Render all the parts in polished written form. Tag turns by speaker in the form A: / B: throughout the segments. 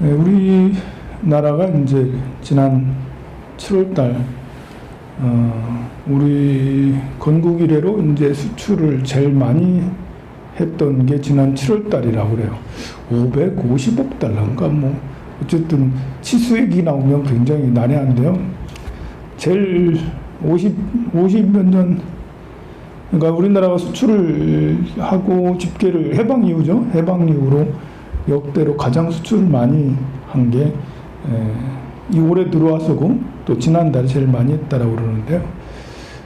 A: 우리나라가 이제 지난 7월달 우리 건국 이래로 이제 수출을 제일 많이 했던 게 지난 7월달이라고 그래요. 550억 달러인가 뭐 어쨌든 치수액이 나오면 굉장히 난해한데요. 제일 50 몇 년 그러니까 우리나라가 수출을 하고 집계를 해방 이후죠. 해방 이후로 역대로 가장 수출을 많이 한 게 이 올해 들어와서고 또 지난달에 제일 많이 했다라고 그러는데요.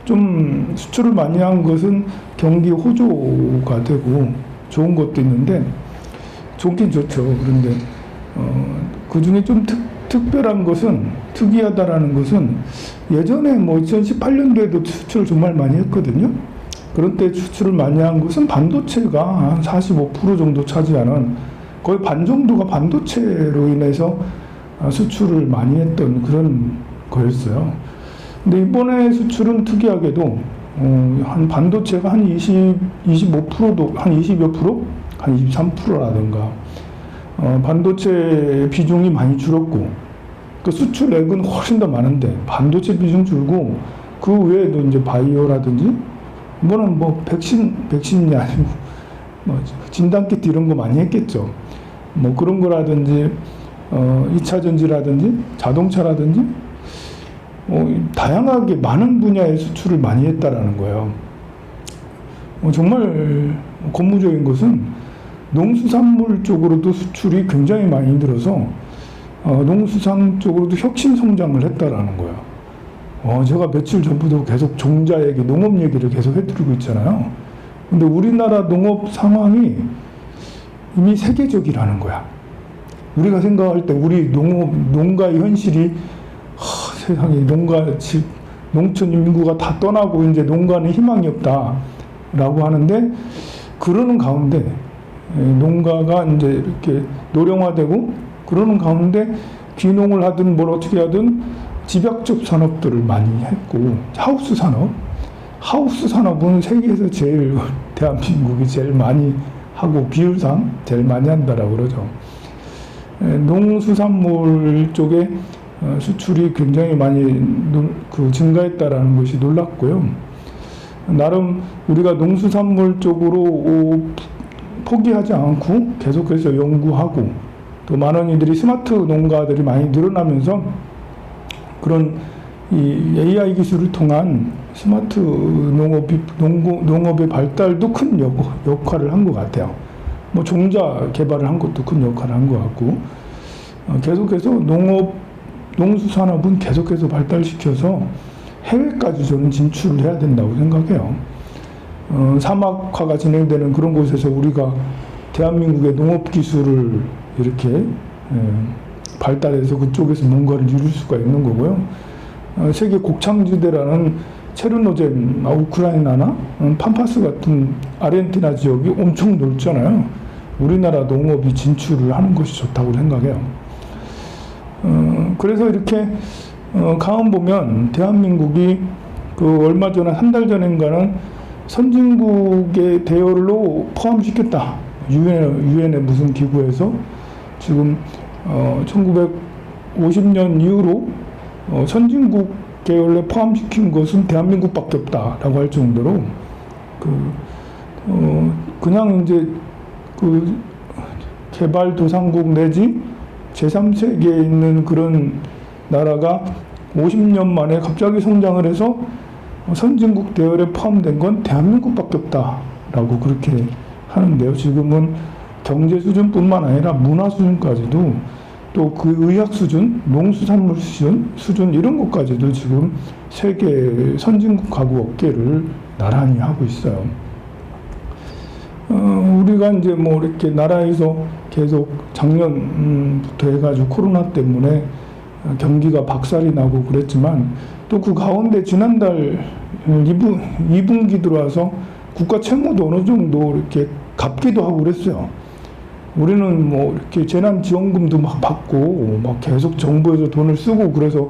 A: 좀 수출을 많이 한 것은 경기 호조가 되고 좋은 것도 있는데 좋긴 좋죠. 그런데 그 중에 좀 특별한 것은 특이하다라는 것은 예전에 뭐 2018년도에도 수출을 정말 많이 했거든요. 그런 때 수출을 많이 한 것은 반도체가 한 45% 정도 차지하는 거의 반 정도가 반도체로 인해서 수출을 많이 했던 그런 거였어요. 근데 이번에 수출은 특이하게도 한 반도체가 한 25%도 한 20여 프로? 한 23%라든가 반도체 비중이 많이 줄었고 그 수출액은 훨씬 더 많은데 반도체 비중 줄고 그 외에도 이제 바이오라든지 뭐는 뭐 백신이 아니고 뭐 진단키트 이런 거 많이 했겠죠. 뭐 그런 거라든지 2차 전지라든지 자동차라든지 다양하게 많은 분야의 수출을 많이 했다라는 거예요. 정말 고무적인 것은 농수산물 쪽으로도 수출이 굉장히 많이 늘어서 농수산 쪽으로도 혁신 성장을 했다라는 거예요. 제가 며칠 전부터 계속 종자 얘기, 농업 얘기를 계속 해드리고 있잖아요. 근데 우리나라 농업 상황이 이미 세계적이라는 거야. 우리가 생각할 때 우리 농가의 현실이 세상에 농촌 인구가 다 떠나고 이제 농가는 희망이 없다라고 하는데 그러는 가운데 농가가 이제 이렇게 노령화되고 그러는 가운데 귀농을 하든 뭘 어떻게 하든 집약적 산업들을 많이 했고 하우스 산업은 세계에서 제일 대한민국이 제일 많이 하고 비율상 제일 많이 한다라고 그러죠. 농수산물 쪽에 수출이 굉장히 많이 증가했다라는 것이 놀랍고요. 나름 우리가 농수산물 쪽으로 포기하지 않고 계속해서 연구하고 또 많은 이들이 스마트 농가들이 많이 늘어나면서 그런 이 AI 기술을 통한 스마트 농업의 발달도 큰 역할을 한 것 같아요. 뭐 종자 개발을 한 것도 큰 역할을 한 것 같고 계속해서 농수산업은 계속해서 발달시켜서 해외까지 저는 진출을 해야 된다고 생각해요. 사막화가 진행되는 그런 곳에서 우리가 대한민국의 농업 기술을 이렇게 발달해서 그쪽에서 뭔가를 이룰 수가 있는 거고요. 세계 곡창지대라는 체르노젠, 우크라이나나 팜파스 같은 아르헨티나 지역이 엄청 넓잖아요. 우리나라 농업이 진출을 하는 것이 좋다고 생각해요. 그래서 이렇게 가만 보면 대한민국이 그 얼마 전에 한 달 전인가는 선진국의 대열로 포함시켰다. 유엔의 무슨 기구에서 지금 1950년 이후로 선진국 계열에 포함시킨 것은 대한민국밖에 없다라고 할 정도로 그냥 이제 그 개발도상국 내지 제3세계에 있는 그런 나라가 50년 만에 갑자기 성장을 해서 선진국 대열에 포함된 건 대한민국밖에 없다라고 그렇게 하는데요. 지금은 경제 수준뿐만 아니라 문화 수준까지도 또 그 의학 수준, 농수산물 수준 이런 것까지도 지금 세계 선진국 가구 업계를 나란히 하고 있어요. 우리가 이제 뭐 이렇게 나라에서 계속 작년부터 해가지고 코로나 때문에 경기가 박살이 나고 그랬지만 또 그 가운데 지난달 2분기 들어와서 국가 채무도 어느 정도 이렇게 갚기도 하고 그랬어요. 우리는 뭐 이렇게 재난지원금도 막 받고 막 계속 정부에서 돈을 쓰고 그래서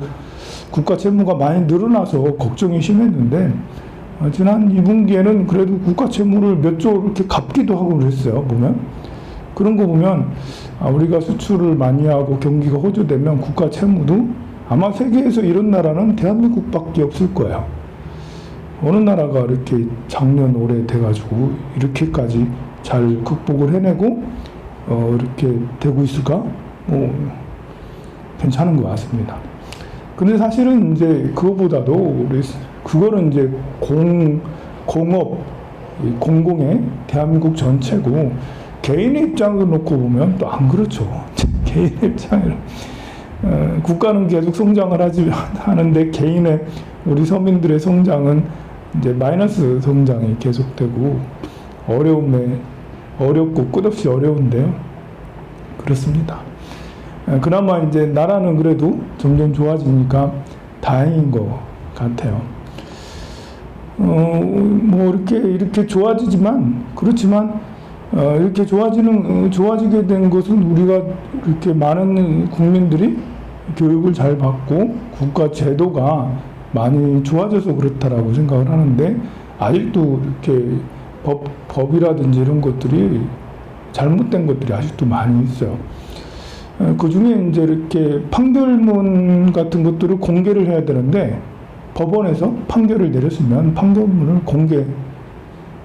A: 국가 채무가 많이 늘어나서 걱정이 심했는데 지난 2분기에는 그래도 국가 채무를 몇 조 이렇게 갚기도 하고 그랬어요. 보면 그런 거 보면 우리가 수출을 많이 하고 경기가 호조되면 국가 채무도 아마 세계에서 이런 나라는 대한민국밖에 없을 거예요. 어느 나라가 이렇게 작년 올해 돼가지고 이렇게까지 잘 극복을 해내고 이렇게 되고 있을까? 뭐 괜찮은 것 같습니다. 근데 사실은 이제 그거보다도 우리 그거는 이제 공업 공공의 대한민국 전체고 개인의 입장을 놓고 보면 또 안 그렇죠. 개인의 입장에는 국가는 계속 성장을 하는데 개인의 우리 서민들의 성장은 이제 마이너스 성장이 계속되고 어렵고 끝없이 어려운데요. 그렇습니다. 그나마 이제 나라는 그래도 점점 좋아지니까 다행인 것 같아요. 뭐 이렇게 좋아지지만 그렇지만 이렇게 좋아지게 된 것은 우리가 이렇게 많은 국민들이 교육을 잘 받고 국가 제도가 많이 좋아져서 그렇다라고 생각을 하는데 아직도 이렇게 법이라든지 이런 것들이 잘못된 것들이 아직도 많이 있어요. 그 중에 이제 이렇게 판결문 같은 것들을 공개를 해야 되는데 법원에서 판결을 내렸으면 판결문을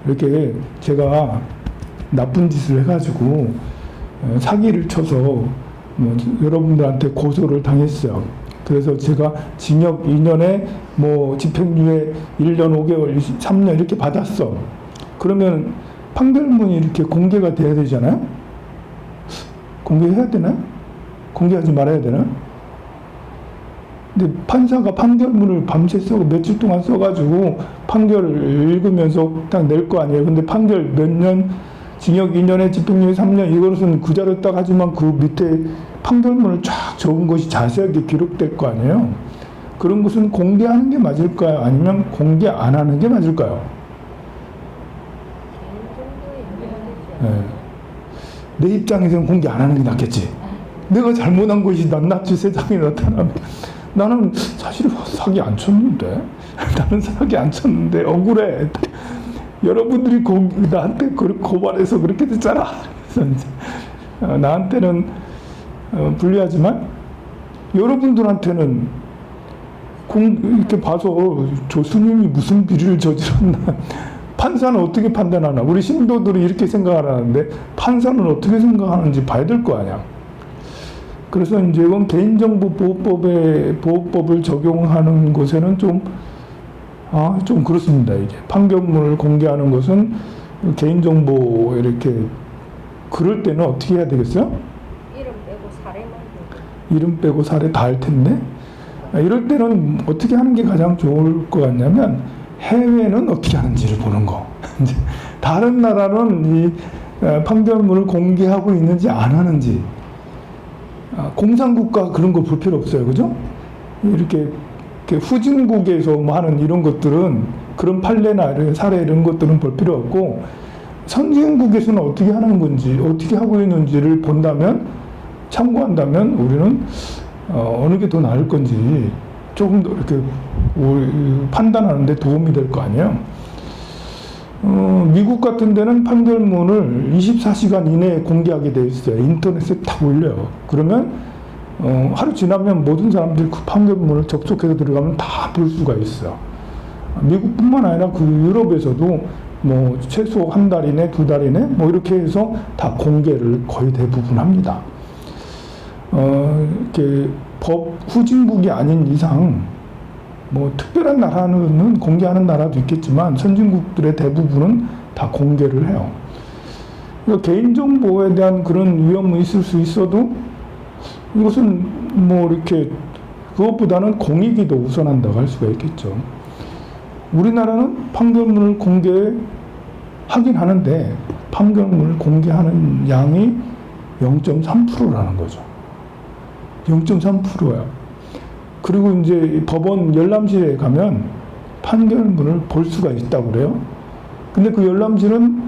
A: 이렇게 제가 나쁜 짓을 해가지고 사기를 쳐서 뭐 여러분들한테 고소를 당했어요. 그래서 제가 징역 2년에 뭐 집행유예 1년 5개월, 3년 이렇게 받았어. 그러면 판결문이 이렇게 공개가 돼야 되잖아요? 공개해야 되나? 공개하지 말아야 되나? 근데 판사가 판결문을 밤새 며칠 동안 써가지고 판결을 읽으면서 딱 낼 거 아니에요. 근데 판결 몇 년, 징역 2년에 집행유예 3년 이것은 그 자료 딱 하지만 그 밑에 판결문을 쫙 적은 것이 자세하게 기록될 거 아니에요. 그런 것은 공개하는 게 맞을까요? 아니면 공개 안 하는 게 맞을까요? 네. 내 입장에서는 공개 안 하는 게 낫겠지. 내가 잘못한 것이 낱낱이 세상에 나타나면 나는 사실 사기 안 쳤는데 나는 사기 안 쳤는데 억울해. 여러분들이 나한테 고발해서 그렇게 됐잖아. 그래서 나한테는 불리하지만 여러분들한테는 이렇게 봐서 조수님이 무슨 비리를 저질렀나. 판사는 어떻게 판단하나. 우리 신도들이 이렇게 생각하는데 판사는 어떻게 생각하는지 봐야 될 거 아니야. 그래서 이제 이건 개인정보보호법을 적용하는 곳에는 좀 그렇습니다. 이게 판결문을 공개하는 것은 개인정보 이렇게 그럴 때는 어떻게 해야 되겠어요?
B: 이름 빼고 사례만
A: 이름 빼고 사례 다 할 텐데 이럴 때는 어떻게 하는 게 가장 좋을 것 같냐면 해외는 어떻게 하는지를 보는 거. 다른 나라는 이 판결문을 공개하고 있는지 안 하는지. 공산국가 그런 거 볼 필요 없어요. 그죠? 이렇게 후진국에서 뭐 하는 이런 것들은 그런 판례나 이런 사례 이런 것들은 볼 필요 없고 선진국에서는 어떻게 하는 건지 어떻게 하고 있는지를 본다면 참고한다면 우리는 어느 게 더 나을 건지 조금 더 이렇게 판단하는 데 도움이 될 거 아니에요. 미국 같은 데는 판결문을 24시간 이내에 공개하게 돼 있어요. 인터넷에 딱 올려요. 그러면 하루 지나면 모든 사람들이 그 판결문을 접속해서 들어가면 다 볼 수가 있어요. 미국뿐만 아니라 그 유럽에서도 뭐 최소 한 달 이내, 두 달 이내 뭐 이렇게 해서 다 공개를 거의 대부분 합니다. 이렇게 법 후진국이 아닌 이상 뭐 특별한 나라는 공개하는 나라도 있겠지만 선진국들의 대부분은 다 공개를 해요. 그러니까 개인정보에 대한 그런 위험은 있을 수 있어도 이것은 뭐 이렇게 그것보다는 공익이 더 우선한다고 할 수가 있겠죠. 우리나라는 판결문을 공개하긴 하는데 판결문을 공개하는 양이 0.3%라는 거죠. 0.3%야. 그리고 이제 법원 열람실에 가면 판결문을 볼 수가 있다고 그래요. 근데 그 열람실은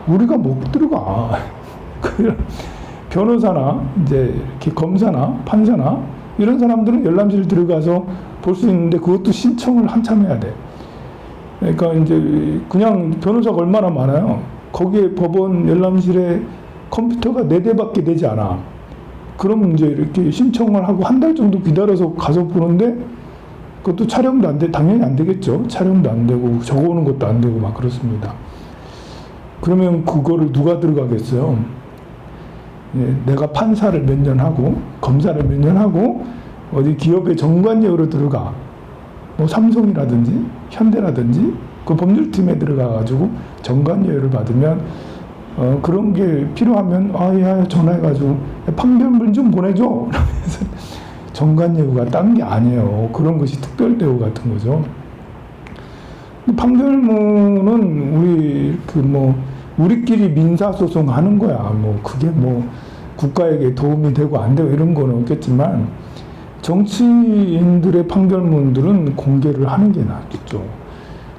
A: 우리가 못 들어가. 변호사나 이제 이렇게 검사나 판사나 이런 사람들은 열람실 들어가서 볼 수 있는데 그것도 신청을 한참 해야 돼. 그러니까 이제 그냥 변호사가 얼마나 많아요. 거기에 법원 열람실에 컴퓨터가 4대밖에 되지 않아. 그럼 이제 이렇게 신청을 하고 한 달 정도 기다려서 가서 보는데 그것도 촬영도 안 돼, 당연히 안 되겠죠. 촬영도 안 되고 적어오는 것도 안 되고 막 그렇습니다. 그러면 그거를 누가 들어가겠어요? 예, 내가 판사를 몇 년 하고 검사를 몇 년 하고 어디 기업의 정관예우로 들어가. 뭐 삼성이라든지 현대라든지 그 법률팀에 들어가가지고 정관예우를 받으면 그런 게 필요하면 야 전화해가지고 판결문 좀 보내줘. 그래서 정관예우가 딴 게 아니에요. 그런 것이 특별대우 같은 거죠. 판결문은 우리끼리 민사소송 하는 거야. 뭐 그게 뭐 국가에게 도움이 되고 안 되고 이런 거는 없겠지만 정치인들의 판결문들은 공개를 하는 게 낫죠.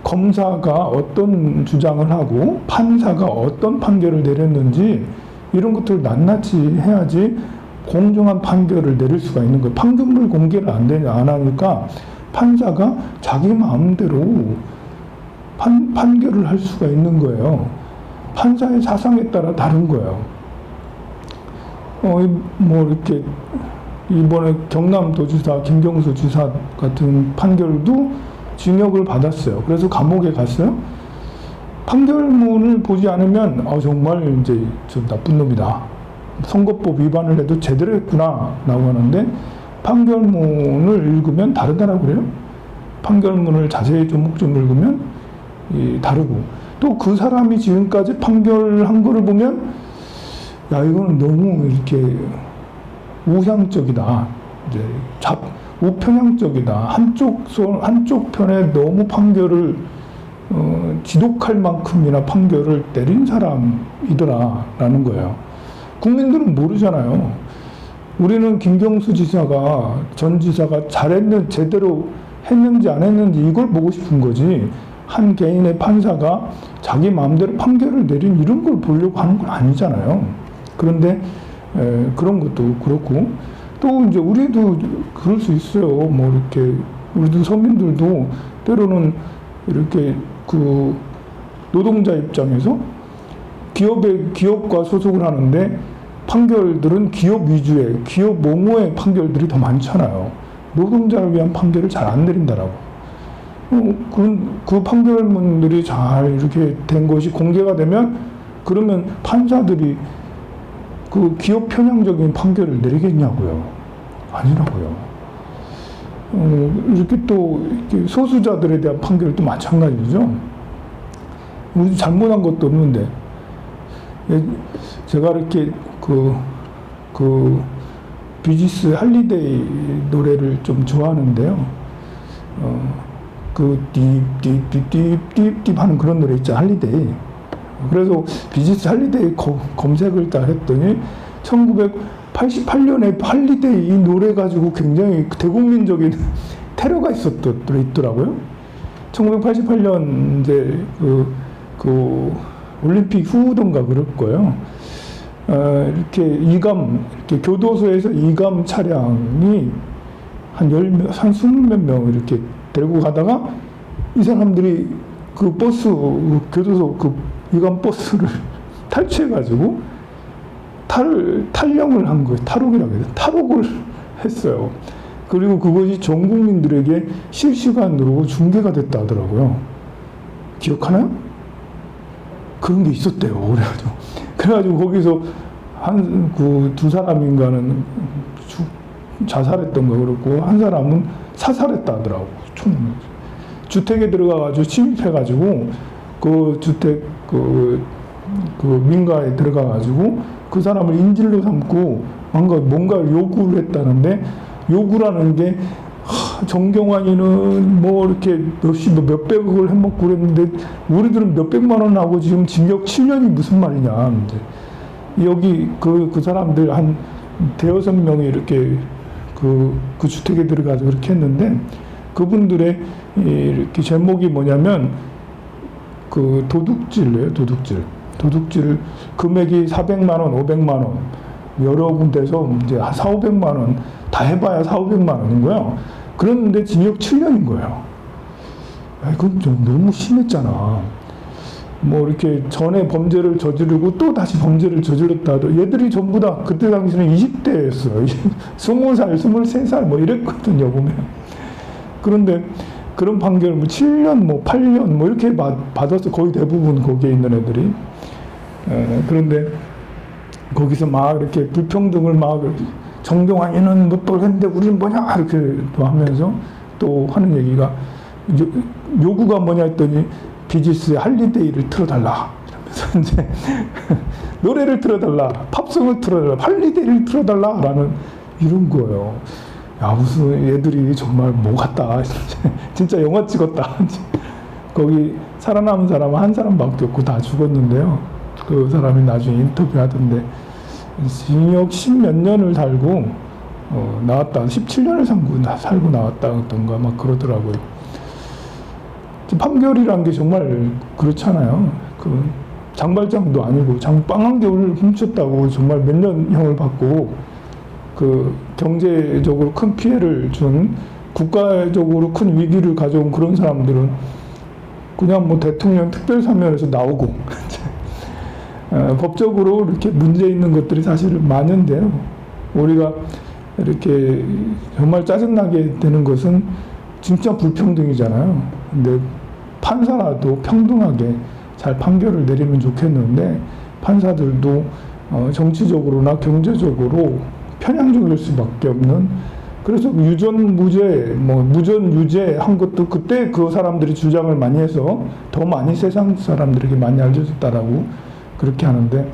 A: 검사가 어떤 주장을 하고 판사가 어떤 판결을 내렸는지 이런 것들을 낱낱이 해야지 공정한 판결을 내릴 수가 있는 거예요. 판결문 공개를 안 하니까 판사가 자기 마음대로 판결을 할 수가 있는 거예요. 판사의 사상에 따라 다른 거예요. 이렇게 이번에 경남도지사 김경수 지사 같은 판결도 징역을 받았어요. 그래서 감옥에 갔어요. 판결문을 보지 않으면 정말 이제 좀 나쁜 놈이다. 선거법 위반을 해도 제대로 했구나 라고 하는데 판결문을 읽으면 다르다라고 그래요. 판결문을 자세히 좀 읽으면 다르고 또 그 사람이 지금까지 판결한 거를 보면 이거는 너무 이렇게 우향적이다. 이제 우편향적이다. 한쪽 편에 너무 판결을 지독할 만큼이나 판결을 때린 사람이더라라는 거예요. 국민들은 모르잖아요. 우리는 김경수 지사가 전 지사가 제대로 했는지 안 했는지 이걸 보고 싶은 거지. 한 개인의 판사가 자기 마음대로 판결을 내린 이런 걸 보려고 하는 건 아니잖아요. 그런데 그런 것도 그렇고 또 이제 우리도 그럴 수 있어요. 뭐 이렇게 우리도 서민들도 때로는 이렇게 그 노동자 입장에서 기업과 소속을 하는데 판결들은 기업 위주의 기업 옹호의 판결들이 더 많잖아요. 노동자를 위한 판결을 잘 안 내린다라고. 그 판결문들이 잘 이렇게 된 것이 공개가 되면 그러면 판사들이 그 기업 편향적인 판결을 내리겠냐고요. 아니라고요. 이렇게 또 이렇게 소수자들에 대한 판결도 마찬가지죠. 우리 잘못한 것도 없는데 제가 이렇게 그 비지스 할리데이 노래를 좀 좋아하는데요. 그 딥 하는 그런 노래 있죠. 할리데이. 그래서 비지스 할리데이 검색을 딱 했더니 1988년에 할리데이 이 노래 가지고 굉장히 대국민적인 테러가 있더라고요. 1988년 이제 그 올림픽 후던가 그럴 거예요. 이렇게 교도소에서 이감 차량이 한 20몇 명 이렇게 데리고 가다가 이 사람들이 그 교도소 그 이감 버스를 탈취해가지고 탈영을 한 거예요. 탈옥이라고 해요. 탈옥을 했어요. 그리고 그것이 전 국민들에게 실시간으로 중계가 됐다 하더라고요. 기억하나요? 그런 게 있었대요. 그래가지고 거기서 두 사람인가는 자살했던 거 그렇고 한 사람은 사살했다 하더라고. 주택에 들어가가지고 침입해가지고 그 주택 그 민가에 들어가가지고 그 사람을 인질로 삼고 뭔가 요구를 했다는데 요구라는 게 정경환이는 뭐 이렇게 몇백억을 해먹고 그랬는데 우리들은 몇백만 원 하고 지금 징역 7년이 무슨 말이냐. 이제 여기 그 사람들 한 대여섯 명이 이렇게 그 주택에 들어가서 그렇게 했는데 그분들의 이렇게 제목이 뭐냐면 그 도둑질이에요. 도둑질 금액이 400만 원, 500만 원 여러 군데서 이제 4,500만 원 다 해봐야 4,500만 원인 거예요. 그런데 징역 7년인 거예요. 이건 좀 너무 심했잖아. 뭐 이렇게 전에 범죄를 저지르고 또 다시 범죄를 저질렀다 하도 얘들이 전부 다 그때 당시는 20대였어요. 20살, 23살 뭐 이랬거든요, 보면. 그런데 그런 판결 뭐 7년, 뭐 8년 뭐 이렇게 받았어. 거의 대부분 거기에 있는 애들이. 그런데 거기서 막 이렇게 불평등을 막 정경환이는 뭘 했는데 우리는 뭐냐 이렇게 또 하면서 또 하는 얘기가 요구가 뭐냐 했더니 비지스의 할리데이를 틀어달라 이러면서 이제 노래를 틀어달라, 팝송을 틀어달라, 할리데이를 틀어달라라는 이런 거예요. 야, 무슨 애들이 정말 뭐 같다. 진짜 영화 찍었다. 거기 살아남은 사람은 한 사람밖에 없고 다 죽었는데요. 그 사람이 나중에 인터뷰 하던데 징역 10몇 년을 살고 나왔다. 17년을 살고 나왔다던가 막 그러더라고요. 판결이란 게 정말 그렇잖아요. 그 장발장도 아니고 빵 한 개를 훔쳤다고 정말 몇 년형을 받고 그 경제적으로 큰 피해를 준 국가적으로 큰 위기를 가져온 그런 사람들은 그냥 뭐 대통령 특별사면에서 나오고 법적으로 이렇게 문제 있는 것들이 사실은 많은데요. 우리가 이렇게 정말 짜증나게 되는 것은 진짜 불평등이잖아요. 근데 판사라도 평등하게 잘 판결을 내리면 좋겠는데 판사들도 정치적으로나 경제적으로 편향적일 수밖에 없는, 그래서 유전 무죄, 뭐 무전 유죄 한 것도 그때 그 사람들이 주장을 많이 해서 더 많이 세상 사람들에게 많이 알려졌다라고 그렇게 하는데,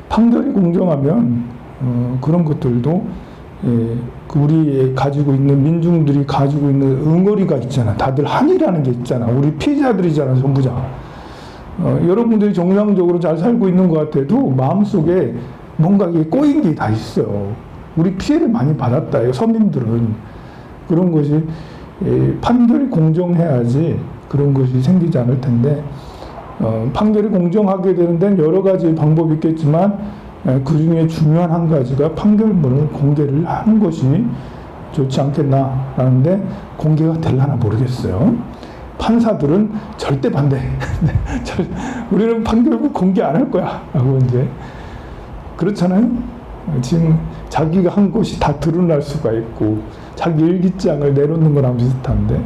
A: 판결이 공정하면 그런 것들도 우리 가지고 있는 민중들이 가지고 있는 응어리가 있잖아. 다들 한이라는 게 있잖아. 우리 피해자들이잖아, 전부 다. 여러분들이 정상적으로 잘 살고 있는 것 같아도 마음속에 뭔가 이게 꼬인 게 다 있어요. 우리 피해를 많이 받았다, 서민들은. 그런 것이 판결이 공정해야지 그런 것이 생기지 않을 텐데, 판결이 공정하게 되는 데는 여러 가지 방법이 있겠지만 그 중에 중요한 한 가지가 판결문을 공개를 하는 것이 좋지 않겠나 하는데, 공개가 되려나 모르겠어요. 판사들은 절대 반대. 우리는 판결문 공개 안 할 거야 하고 이제 그렇잖아요. 지금 자기가 한 것이 다 드러날 수가 있고 자기 일기장을 내놓는 거랑 비슷한데,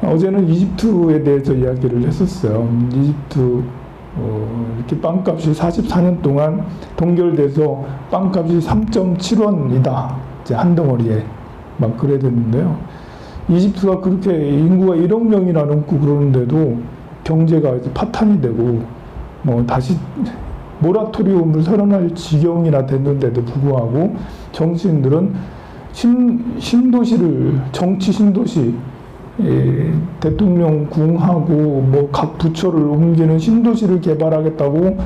A: 어제는 이집트에 대해서 이야기를 했었어요. 이집트 이렇게 빵값이 44년 동안 동결돼서 빵값이 3.7원이다. 이제 한 덩어리에 막 그래 됐는데요. 이집트가 그렇게 인구가 1억 명이나 넘고 그러는데도 경제가 이제 파탄이 되고 뭐 다시 모라토리움을 선언할 지경이나 됐는데도 불구하고 정치인들은 신도시를, 정치 신도시, 대통령 궁하고 뭐 각 부처를 옮기는 신도시를 개발하겠다고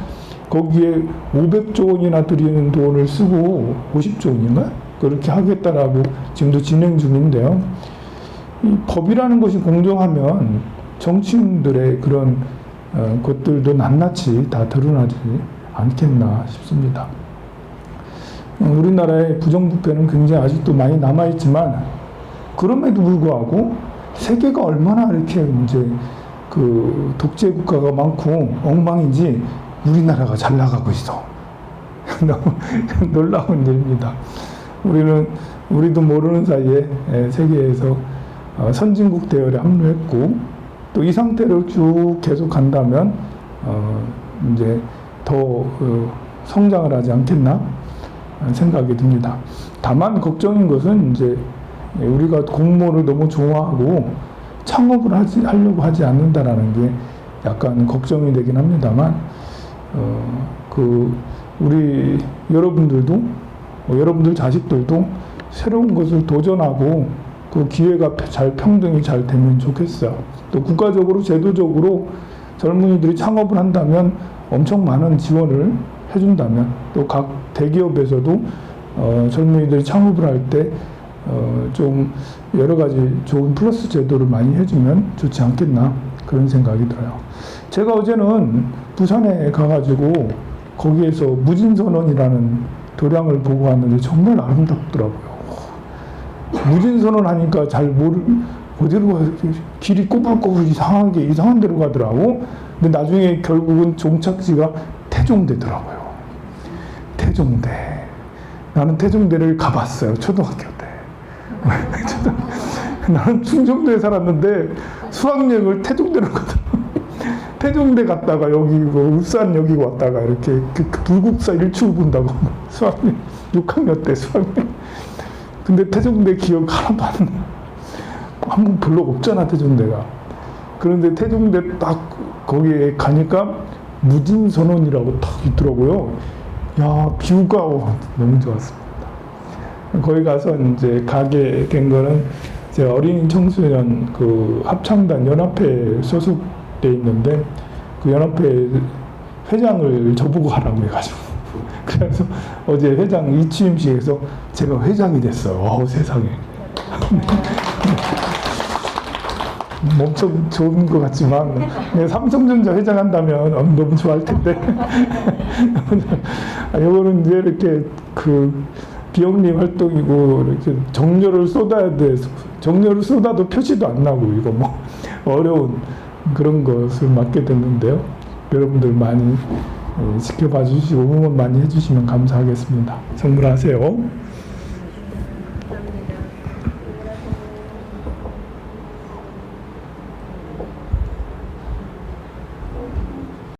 A: 거기에 500조 원이나 들이는 돈을 쓰고 50조 원인가? 그렇게 하겠다라고 지금도 진행 중인데요. 이 법이라는 것이 공정하면 정치인들의 그런 것들도 낱낱이 다 드러나지 않겠나 싶습니다. 우리나라의 부정부패는 굉장히 아직도 많이 남아있지만 그럼에도 불구하고 세계가 얼마나 이렇게 이제 그 독재 국가가 많고 엉망인지 우리나라가 잘 나가고 있어. 너무 놀라운 일입니다. 우리도 모르는 사이에 세계에서 선진국 대열에 합류했고, 또 이 상태로 쭉 계속 간다면 이제 더 성장을 하지 않겠나 생각이 듭니다. 다만 걱정인 것은 이제 우리가 공무원을 너무 좋아하고 창업을 하려고 하지 않는다라는 게 약간 걱정이 되긴 합니다만, 우리 여러분들도 여러분들 자식들도 새로운 것을 도전하고 그 기회가 잘 평등이 잘 되면 좋겠어요. 또 국가적으로 제도적으로 젊은이들이 창업을 한다면 엄청 많은 지원을 해준다면, 또 각 대기업에서도 젊은이들이 창업을 할 때 좀 여러 가지 좋은 플러스 제도를 많이 해주면 좋지 않겠나 그런 생각이 들어요. 제가 어제는 부산에 가가지고 거기에서 무진선언이라는 도량을 보고 왔는데 정말 아름답더라고요. 무진선언 하니까 어디로 가? 길이 꼬불꼬불 이상한 데로 가더라고. 근데 나중에 결국은 종착지가 태종대더라고요. 태종대. 나는 태종대를 가봤어요. 초등학교 때. 나는 충청도에 살았는데 수학여행을 태종대로 가더라고. 태종대 갔다가 여기 뭐 울산 여기 왔다가 이렇게 그 불국사 일출 본다고 수학여행 6학년 때 수학여행. 근데 태종대 기억 하나도 안 나. 한국 별로 없잖아 태종대가. 그런데 태종대 딱 거기에 가니까 무진선원이라고 딱 있더라고요. 야 뷰가 너무 좋았습니다. 거기 가서 이제 가게 된 거는 제 어린이 청소년 그 합창단 연합회 소속돼 있는데 그 연합회 회장을 저보고 하라고 해가지고 그래서 어제 회장 이취임식에서 제가 회장이 됐어요. 세상에. 엄청 좋은 것 같지만 삼성전자 회장한다면 너무 좋아할 텐데 이거는 이제 이렇게 그 비영리 활동이고 이렇게 정료를 쏟아야 돼. 정료를 쏟아도 표시도 안 나고 이거 뭐 어려운 그런 것을 맡게 됐는데요. 여러분들 많이 지켜봐 주시고 응원 많이 해주시면 감사하겠습니다. 성불하세요.